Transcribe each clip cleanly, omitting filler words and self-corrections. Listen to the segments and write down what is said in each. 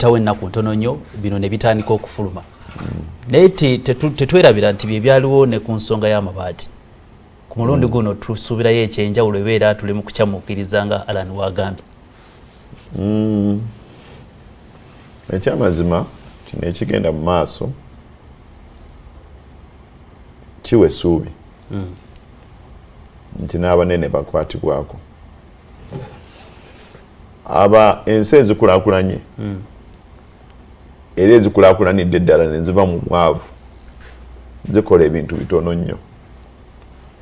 tawe na kuntono nnyo bino ne bitandika okufuluma naye tetwerabira nti bye byaliwo ne ku nsonga y'amabaati ku mulundi guno tusuubirayo ekyenjawulo ebeera tuli mu kukyamuukiriza nga Alan wagambye. Ekyamazima kino ekigenda mu maaso kiwa essuubi nti n'abanene bakwatibwako aba ensi ezikulaakulanye era ezikulaakulanidde eddala ne ziva mu bwavu zikola ebintu bitono nnyo.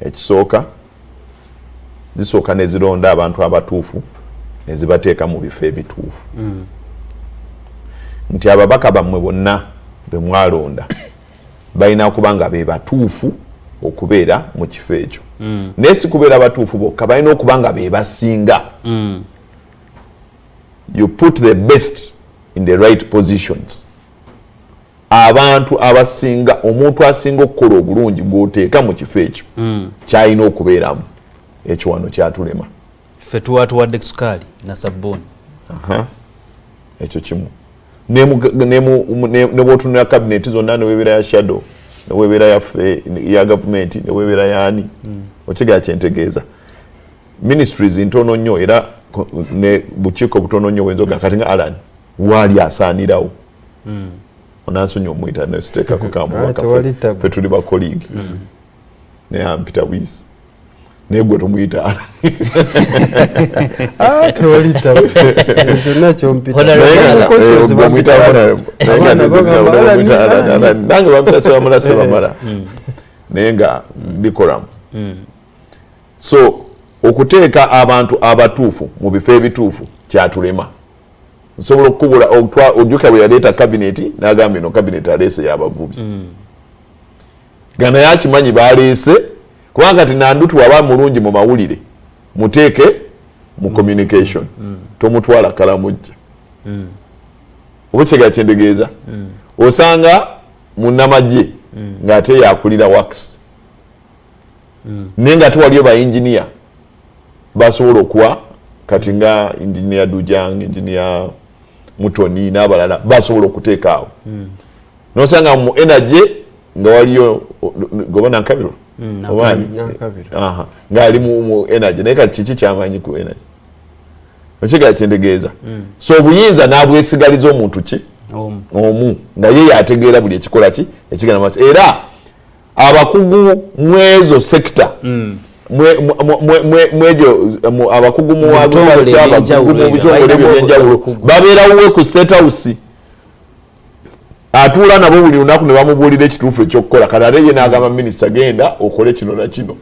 Ekisooka zisooka ne zironda abantu abatuufu ne zibateeka mu bifo ebituufu nti ababaka bammwe bonna be mwalonda balina okuba nga be batuufu okubeera mu kifo ekyo naye si kubeera batuufu bokka balina okuba nga be basinga. You put the best in the right positions. Abantu abasinga omuntu asinga okukola obulungi gw'oteeka mu kifo ekyo kyalina okubeeramu. Ekyo wano kyatulema ffe tuwatuwadde sukaali na sabbuuni. Ekyo kimu ne bw'otunula kabineti zonna ne weebeera ya shadow ne weebeera ya gavumenti ne weebeera yaani okigera kyentegeeza ministries ntono nnyo era ne bukiiko butono nnyo wenzoga kati nga Alan waali asaanirawo onansonyi omuyita nesiteekako kamuffe tuli ba colleague naye ampita bwisi naye gwe tomuyita nange bampita sebamala sebamala naye nga bikoramu. So okuteeka abantu abatuufu mu bifo ebituufu kyatulema. Nsobola okukubula ojjuka bwe yaleeta kabineti n'agamba eno kabineti aleese y'abavubi gana yakimanyi baleese kubanga kati nandutu waba mulungi mu mawulire muteeke mu communication tomutwala kalamujja oba kyega kyendegeeza osanga munnamagye ng'ate yakulira wax naye nga tewaliyo ba engineer basobola okuwa kati nga engineer Dujang, engineer Mutoni n'abalala basobola okuteeka awo nosanga mu energy nga waliyo gobana Nkabiro ng'ali mu energy naye kati kiki kyamanyi ku energy okigera kyendegeeza so obuyinza n'abwesigaliza omuntu ki omu nga ye yategeera buli ekikola ki ekigenda maaso era abakugu mwezo sector mwejo abakugu mu bitongole ebyenjawulo babeerawo ku State House atuula nabo buli lunaku ne bamubuulira ekituufu ekyokukola kati ate ye n'agamba minisita genda okole kino na kino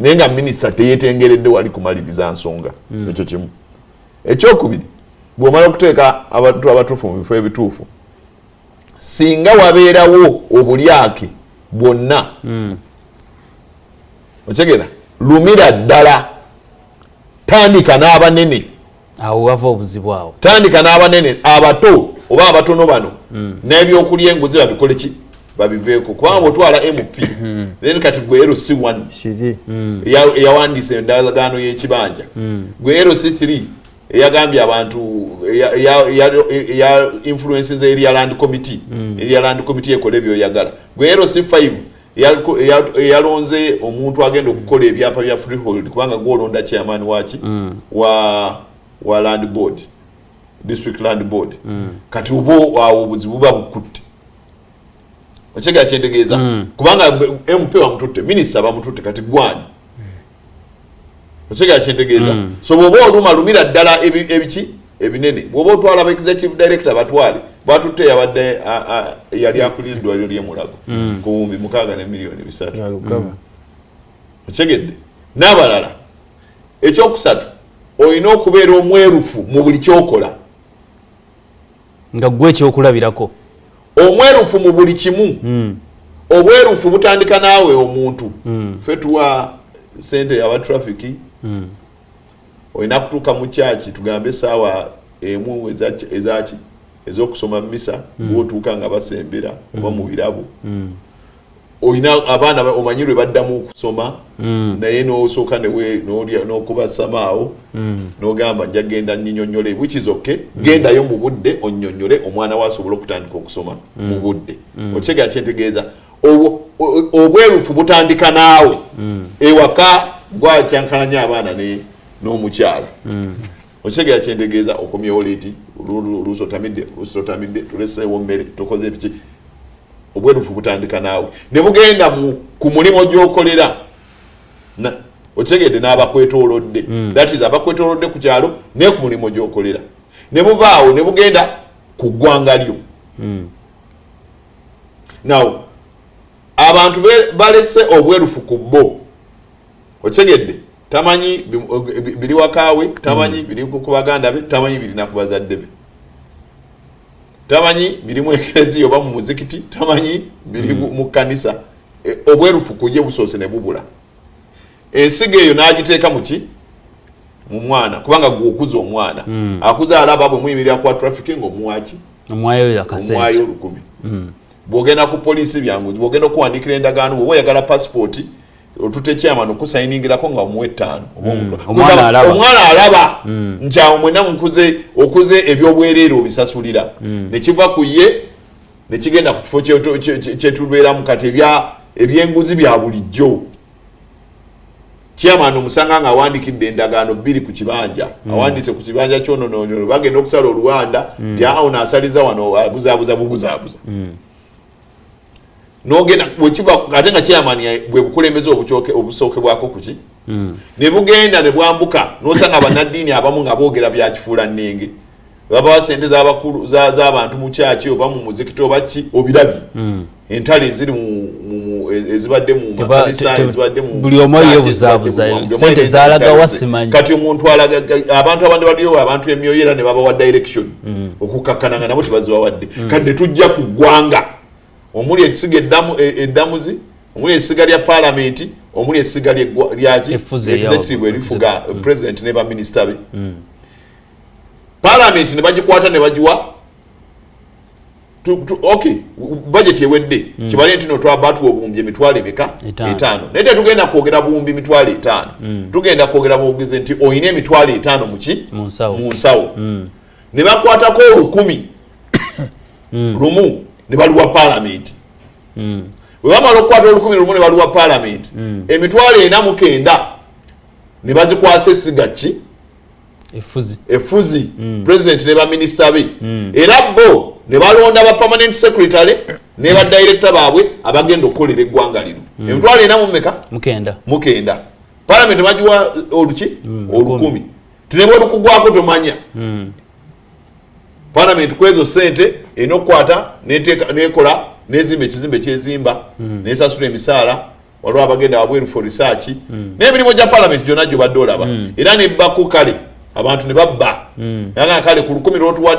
naye nga minisita teyeetengeredde wali kumaliriza nsonga ekyo kimu. Ekyokubiri bw'omala okuteeka abantu abatuufu mu bifo ebituufu singa wabeerawo obulyake bwonna okitegeera lumira ddala tandika n'abanene awo wava obuzibu awo tandika n'abanene abato oba abatono bano n'ebyokulya enguzi babikole ki babiveeko kubanga bw'otwala MP then kati gwe LC1 eyawandiisa endagaano y'ekibanja gwe LC3 eyagambye abantu ya influences area land committee ekola ebyoyagala gwe LC5 yalonze omuntu agenda okukola ebyapa bya freehold kubanga gwolonda chairman waki wa land board district land board kati ubo awo obuzibu babukutte okigera kyendegeeza kubanga MP bamututte minister bamututte kati gwani okigera kyendegeeza so bwoba oluma lumira ddala ebiki ebinene bwoba otwala aba executive director batwale batutte yabadde yali akulira eddwaliro ly'Emulago ku 6 million okigedde n'abalala. Ekyokusatu olina okubeera omwerufu mu buli kyokola nga gwe ekyokulabirako omwerufu mu buli kimu obwerufu butandika naawe omuntu ffe tuwa sente aba traffic olina kutuuka mu kyaki tugambe essaawa emu ez'okusoma misa bw'otuuka nga basembera oba mu birabo oyina abaana omanyirwe baddamu okusoma naye n'osooka n'okuba samaawo n'ogamba nja genda nnyonnyole which is okay gendayo mu budde onnyonnyole omwana we asobole okutandika okusoma mu budde okitegeera kyentegeeza obwerufu butandika naawe ewaka gwakyankalanya abaana n'omukyala okitegeera kyentegeeza okomyewo leeti lusotamidde tuleseewo mmere tokoze biki obwerufu butandika naawe ne bugenda ku mulimu gy'okolera otegedde n'abakwetoolodde that is abakwetoolodde ku kyalo ne ku mulimu gy'okolera ne buvaawo ne bugenda ku ggwanga lyo now abantu balese obwerufu ku bo otegedde tamanyi biri wakaawe tamanyi biri ku baganda be tamanyi biri na ku bazadde be tamanyi biri mu eklezia oba mu muzikiti tamanyi biri mu kanisa obwerufu kuje busoose ne bubula ensigo eyo n'agiteeka muki mu mwana kubanga gwokuza omwana akuza alaba bwe muyimirira kwa trafficking omuwaki omwayo yakasente omwayo 10 bwogenda ku poliisi byangu bwogenda okuwandikira endagaano bwe oyagala passport otute chairman okusayiningirako nga omuwe 5 omwana alaba nti mwena okuze ebyobwereere obisasulira ne kiva ku ye ne kigenda ku kifo kyetubeeramu kati ebyenguzi bya bulijjo chairman omusanga nga awandikidde endagaano 2 ku kibanja awandise ku kibanja kyononoonyo bagenda okusala oluwanda tyaawo naasaliza wano abuzaabuza nogenda bwekiva ate nga chairman bwe bukulembeze obusookebwako kuki ne bugenda ne bwambuka n'osanga bannaddiini abamu nga boogera byakifuula nnenge babawa sente z'abantu mu kyaki oba mu muzikiti oba ki obirabye entale eziri ezibadde mu makanisa ezibadde mu buli omu yeebuzaabuza sente zaalaga wasimanyi kati omuntu alaga abantu abandi baliyo abantu emyoyo era ne babawa direction okukakkana nga nabo tebazibawadde kati ne tujja ku ggwanga omuli ekisiga eddamuzi omuli ekisiga lya parliament omuli ekisiga lyaki executive erifuga president ne baminister be parliament ne bagikwata ne bagiwa okay budget ewedde kibale nti no twabatu obumbye emitwalo emeka 5 naye tetugenda kwogera buumbi emitwalo 5 tugenda kwogera bwogeze nti oyina emitwalo 5 muki mu nsawo ne bakwatako 10 lumu ne baluwa parliament bwe bamala okukwata 10 lumu ne baluwa parliament emitwalo 49 ne bagikwasa essiga ki efuzi president ne baminister be era bo ne balonda ba permanent secretary ne ba director baabwe abagenda okukolera eggwanga lino emitwalo 4 mukenda parliament bagiwa oluki 10 tunebwe olukugwako tomanya parliament kwezo sente enokwata nekola nezimba ekizimbe kyezimba nesasula emisaala waliwo abagenda wabweru for research n'emirimu gya parliament gyonna gyo badde olaba era nebbaku kale abantu ne babba kale ku 10